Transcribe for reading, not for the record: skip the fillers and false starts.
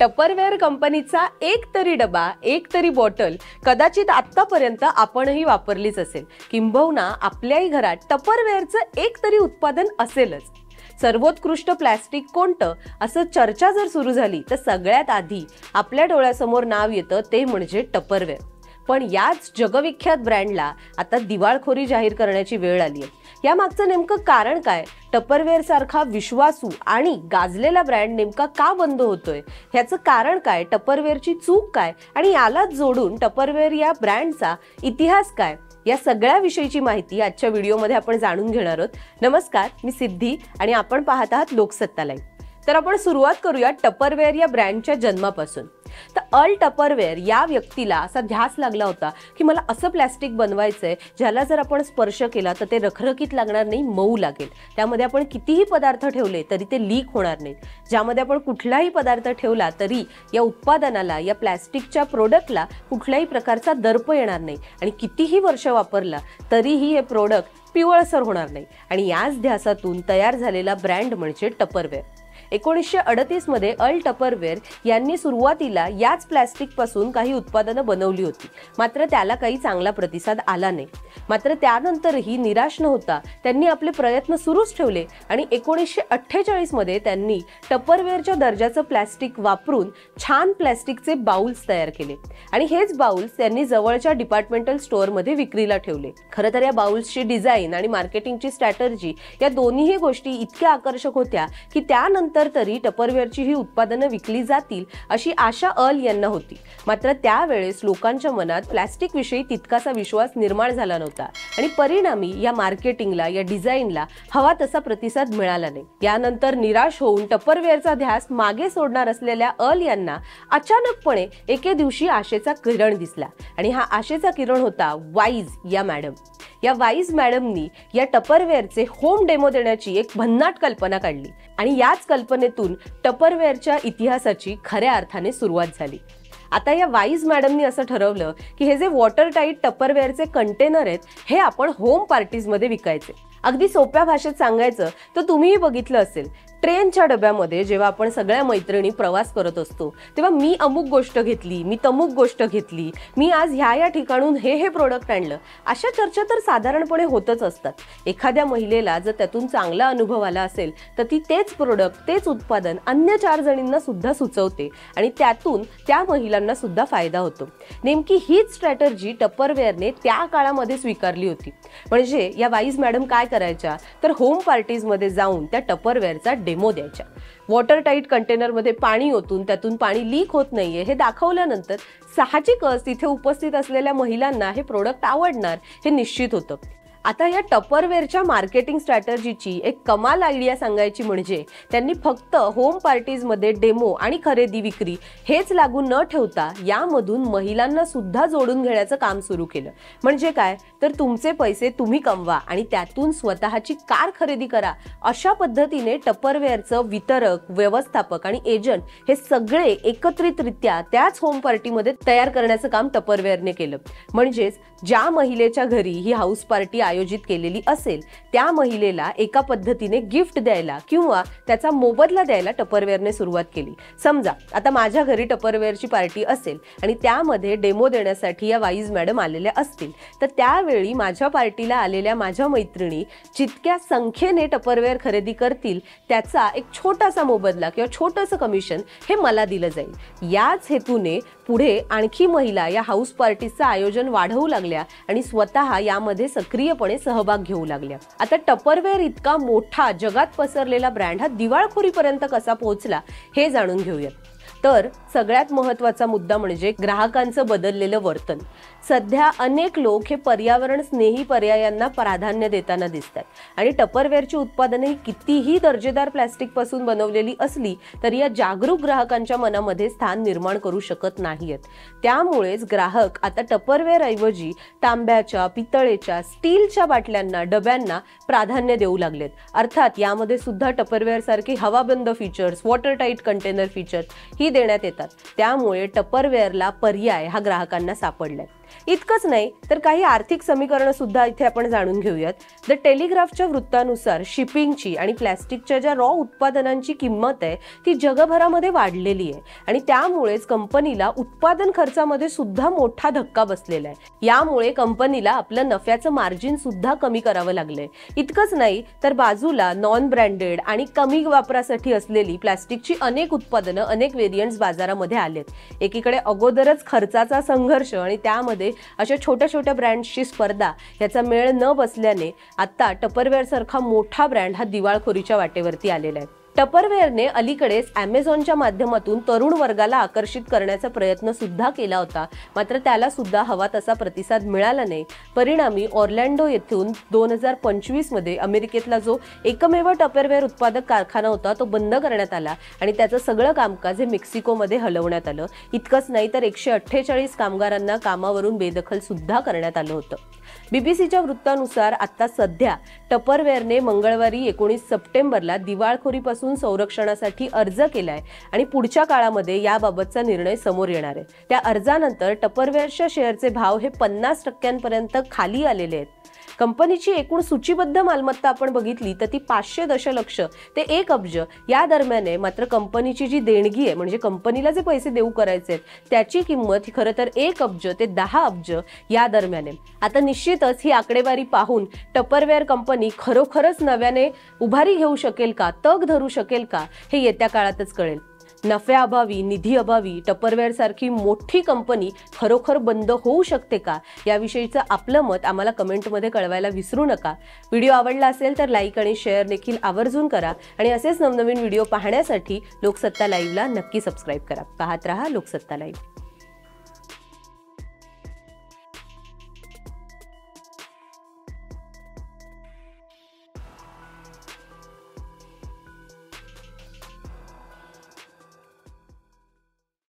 टपरवेअर कंपनीचा एक तरी डबा, एक तरी बॉटल कदाचित आतापर्यंत आपणही वापरलीच असेल, किंबहुना आपल्याही घरात टपरवेअरचं एक तरी उत्पादन असेलच। सर्वोत्कृष्ट प्लास्टिक कोणतं असं चर्चा जर सुरू झाली तर सगळ्यात आधी आपल्या डोळ्यासमोर नाव येतं ते म्हणजे टपरवेअर। पण याच जगविख्यात ब्रँडला आता दिवाळखोरी जाहीर करण्याची वेळ आली आहे। यामागचं नेमकं कारण काय? टपरवेअर सारखा विश्वासू आणि गाजलेला ब्रँड नेमका का बंद होतोय? ह्याचं कारण काय? टपरवेअरची चूक काय? आणि यालाच जोडून टपरवेअर या ब्रँडचा इतिहास काय? या सगळ्या विषयीची माहिती आजच्या व्हिडिओमध्ये आपण जाणून घेणार आहोत। नमस्कार, मी सिद्धी आणि आपण पाहत आहात लोकसत्ता लाईव्ह। तर आपण सुरुवात करूया टपरवेअर या ब्रँडच्या जन्मापासून। तर अल टपरवेअर या व्यक्तीला असा ध्यास लागला होता की मला असं प्लास्टिक बनवायचंय ज्याला जर आपण स्पर्श केला तर ते रखरखीत लागणार नाही, मऊ लागेल। त्यामध्ये आपण कितीही पदार्थ ठेवले तरी ते लीक होणार नाहीत। ज्यामध्ये आपण कुठलाही पदार्थ ठेवला तरी या उत्पादनाला, या प्लास्टिकच्या प्रोडक्टला कुठल्याही प्रकारचा दर्प येणार नाही आणि कितीही वर्ष वापरला तरीही हे प्रोडक्ट पिवळसर होणार नाही। आणि याच ध्यासातून तयार झालेला ब्रँड म्हणजे टपरवेअर। 1938 मध्ये अल टपरवेअर यांनी सुरुवातीला याच प्लास्टिक पासून काही उत्पादनं बनवली होती, मात्र त्याला काही चांगला प्रतिसाद आला नाही। मात्र त्यानंतरही निराश न होता त्यांनी आपले प्रयत्न सुरूच ठेवले आणि 1948 मध्ये त्यांनी टपरवेअरच्या दर्जाचं प्लास्टिक वापरून छान प्लास्टिकचे बाउल्स तयार केले आणि हेच बाउल्स त्यांनी जवळच्या डिपार्टमेंटल स्टोअरमध्ये विक्रीला ठेवले। खरं तर या बाउल्सची डिझाईन आणि मार्केटिंगची स्ट्रॅटेजी या दोन्हीही गोष्टी इतक्या आकर्षक होत्या की त्यानंतर तरी टपरवेअरची ही उत्पादनं विकली जातील अशी आशा अल यांना होती। मात्र त्यावेळेस लोकांच्या मनात प्लास्टिक विषयी तितकासा विश्वास निर्माण झाला नव्हता आणि परिणामी या मार्केटिंगला, या डिझाईनला हवा तसा प्रतिसाद मिळाला नाही। यानंतर निराश होऊन टपरवेअरचा ध्यास मागे सोडणार असलेल्या अल यांना अचानकपणे एके दिवशी आशेचा किरण दिसला आणि हा आशेचा किरण होता वाईज या मॅडम। या वाईज मॅडमनी या टपरवेअरचे होम डेमो देण्याची एक भन्नाट कल्पना काढली आणि याच कल्पनेतून टपरवेअरच्या इतिहासाची खऱ्या अर्थाने सुरुवात झाली। आता या वाईज मॅडमनी असं ठरवलं की हे जे वॉटर टाईट टपरवेअरचे कंटेनर आहेत हे आपण होम पार्टीजमध्ये विकायचे। अगदी सोप्या भाषेत सांगायचं तर तुम्हीही बघितलं असेल, ट्रेनच्या डब्यामध्ये जेव्हा आपण सगळ्या मैत्रिणी प्रवास करत असतो तेव्हा मी अमुक गोष्ट घेतली, मी तमुक गोष्ट घेतली, मी आज ह्या ठिकाणून हे प्रोडक्ट आणलं, अशा चर्चा तर साधारणपणे होतच असतात। एखाद्या महिलेला जर त्यातून चांगला अनुभव आला असेल तर ती तेच प्रोडक्ट, तेच उत्पादन अन्य 4 जणींना सुद्धा सुचवते आणि त्यातून त्या महिलांना सुद्धा फायदा होतो। नेमकी हीच स्ट्रॅटेजी टपरवेअरने त्या काळामध्ये स्वीकारली होती। म्हणजे या वाईज मॅडम काय करायच्या तर होम पार्टीजमध्ये जाऊन त्या टपरवेअरचा डेमो द्यायच्या। वॉटर टाईट कंटेनरमध्ये पाणी ओतून त्यातून पाणी लीक होत नाहीये हे दाखवल्यानंतर साहजिकच तिथे उपस्थित असलेल्या महिलांना हे प्रोडक्ट आवडणार हे निश्चित होतं। आता या टपरवेअरच्या मार्केटिंग स्ट्रॅटेजीची एक कमाल आयडिया सांगायची म्हणजे त्यांनी फक्त होम पार्टीजमध्ये डेमो आणि खरेदी विक्री हेच लागू न ठेवता यामधून महिलांना सुद्धा जोडून घेण्याचं काम सुरू केलं। म्हणजे काय तर तुमचे पैसे तुम्ही कमवा आणि त्यातून स्वतःची कार खरेदी करा, अशा पद्धतीने टपरवेअरचं वितरक, व्यवस्थापक आणि एजंट हे सगळे एकत्रितरित्या त्याच होम पार्टीमध्ये तयार करण्याचं काम टपरवेअरने केलं। म्हणजेच ज्या महिलेच्या घरी ही हाऊस पार्टी आयोजित केलेली असेल त्या महिलेला एका पद्धतीने गिफ्ट द्यायला किंवा त्याचा मोबदला द्यायला टपरवेअरने सुरुवात केली। समजा आता माझ्या घरी टपरवेअरची पार्टी असेल आणि त्यामध्ये डेमो देण्यासाठी या वाईज मॅडम आलेल्या असतील तर त्यावेळी माझ्या पार्टीला आलेल्या माझ्या मैत्रिणी जितक्या संख्येने टपरवेअर खरेदी करतील त्याचा एक छोटासा मोबदला किंवा छोटंसं कमिशन हे मला दिलं जाईल। याच हेतूने पुढे आणखी महिला या हाऊस पार्टीचं आयोजन वाढवू लागल्या आणि स्वतः यामध्ये सक्रियपणे सहभाग घेऊ लागल्या। आता टपरवेअर इतका मोठा जगात पसरलेला ब्रँड हा दिवाळखोरीपर्यंत कसा पोहोचला हे जाणून घेऊयात। तर सगळ्यात महत्त्वाचा मुद्दा म्हणजे ग्राहकांचं बदललेलं वर्तन। सध्या अनेक लोक हे पर्यावरण स्नेही पर्यायांना प्राधान्य देताना दिसतात आणि टपरवेअरची उत्पादने कितीही दर्जेदार प्लास्टिक पासून बनवलेली असली तरी या जागरूक ग्राहकांच्या मनामध्ये स्थान निर्माण करू शकत नाहीत। त्यामुळेच ग्राहक आता टपरवेअर ऐवजी तांब्याच्या, पितळेच्या, स्टीलच्या बाटल्यांना, डब्यांना प्राधान्य देऊ लागलेत। अर्थात यामध्ये सुद्धा टपरवेअर सारखी हवाबंद features, water tight container feature ही देण्यात येतात। त्यामुळे टपरवेअरला पर्याय हा ग्राहकांना सापडलाय। इतकंच नाही तर काही आर्थिक समीकरणं सुद्धा इथे आपण जाणून घेऊयात. द टेलिग्राफच्या वृत्तानुसार शिपिंगची आणि प्लॅस्टिकच्या ज्या रॉ उत्पादनांची किंमत आहे ती जगभरामध्ये वाढलेली आहे आणि त्यामुळेच कंपनीला उत्पादन खर्चामध्ये सुद्धा मोठा धक्का बसलेला आहे. यामुळे कंपनीला आपलं नफ्याचं मार्जिन सुद्धा कमी करावं लागलंय. इतकंच नाही तर बाजूला नॉन ब्रँडेड आणि कमी वापरासाठी असलेली प्लॅस्टिकची अनेक उत्पादनं, अनेक व्हेरियंट्स बाजारामध्ये आलेत. एकीकडे अगोदरच खर्चाचा संघर्ष आणि त्यामध्ये अशा छोट्या छोट्या ब्रँड्सची स्पर्धा याचा मेळ न बसल्याने आता टपरवेअर सारखा मोठा ब्रँड हा दिवाळखोरीच्या वाटेवरती आलेला आहे. टपरवेअरने अलीकडेच अमेझॉनच्या माध्यमातून तरुण वर्गाला आकर्षित करण्याचा प्रयत्न सुद्धा केला होता, मात्र त्याला सुद्धा हवा तसा प्रतिसाद मिळाला नाही. परिणामी ऑर्लँडो येथून 2025 मध्ये अमेरिकेतला जो एकमेव टपरवेअर उत्पादक कारखाना होता तो बंद करण्यात आला आणि त्याचं सगळं कामकाज हे मेक्सिकोमध्ये हलवण्यात आलं. इतकंच नाही तर 148 कामगारांना कामावरून बेदखल सुद्धा करण्यात आलं होतं. बीबीसीच्या वृत्तानुसार आता सध्या टपरवेअरने मंगळवारी 19 सप्टेंबरला दिवाळखोरीपासून संरक्षणासाठी अर्ज केलाय आणि पुढच्या काळामध्ये याबाबतचा निर्णय समोर येणार आहे. त्या अर्जानंतर टपरवेअरच्या शेअरचे भाव हे 50% खाली आलेले आहेत. कंपनीची एकूण सूचीबद्ध मालमत्ता आपण बघितली तर ती 500 दशलक्ष ते 1 अब्ज या दरम्यान आहे. मात्र कंपनीची जी देणगी आहे म्हणजे कंपनीला जे पैसे देऊ करायचे आहेत त्याची किंमत ही खरं तर 1 अब्ज ते 10 अब्ज या दरम्यान आहे. आता निश्चितच ही आकडेवारी पाहून टपरवेअर कंपनी खरोखरच नव्याने उभारी घेऊ शकेल का, तग धरू शकेल का, हे येत्या काळातच कळेल. नफ्याअभावी, निधी अभावी टपरवेअर सारखी मोठी कंपनी खरोखर बंद होऊ शकते का, याविषयीचं आपलं मत आम्हाला कमेंटमध्ये कळवायला विसरू नका. व्हिडिओ आवडला असेल तर लाईक आणि शेअर देखील आवर्जून करा आणि असेच नवनवीन व्हिडिओ पाहण्यासाठी लोकसत्ता लाईव्हला नक्की सबस्क्राईब करा. पाहत रहा लोकसत्ता लाईव्ह.